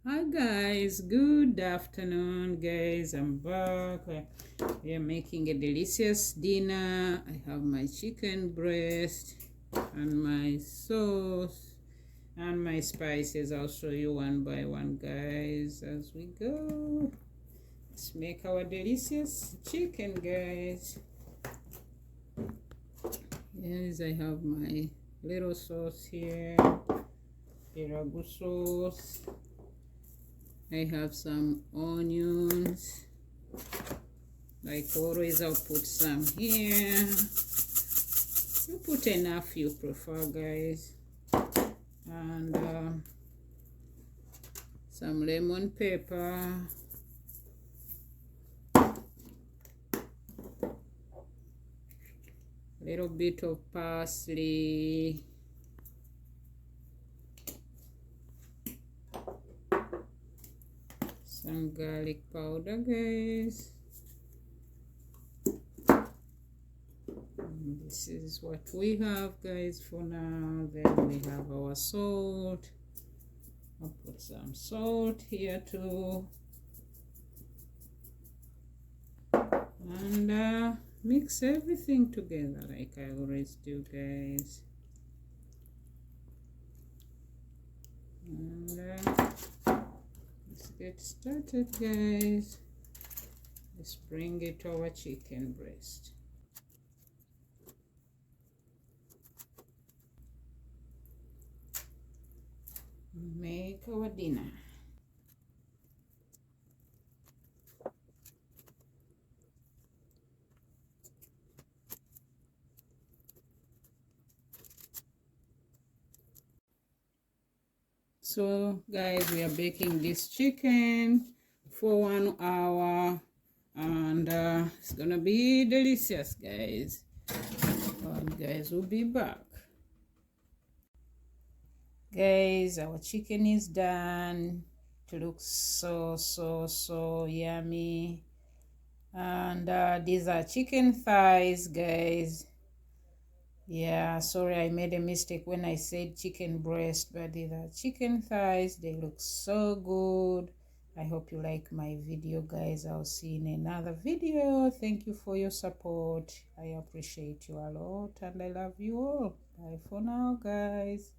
Hi guys, good afternoon guys. I'm back. We are making a delicious dinner. I have my chicken breast and my sauce and my spices. I'll show you one by one guys as we go. Let's make our delicious chicken guys. Yes, I have my little sauce here, piragu sauce. I have some onions. Like always, I'll put some here. You put enough you prefer, guys. And some lemon pepper. Little bit of parsley. Some garlic powder, guys. And this is what we have, guys, for now. Then we have our salt. I'll put some salt here too. And mix everything together like I always do, guys. And let's get started, guys. Let's bring it to our chicken breast. Make our dinner. So guys, we are baking this chicken for 1 hour, and it's gonna be delicious, guys. And guys, we'll be back. Guys, our chicken is done. It looks so yummy. And these are chicken thighs, guys. Yeah, sorry, I made a mistake when I said chicken breast, but these are chicken thighs. They look so good. I hope you like my video, guys. I'll see you in another video. Thank you for your support. I appreciate you a lot, and I love you all. Bye for now, guys.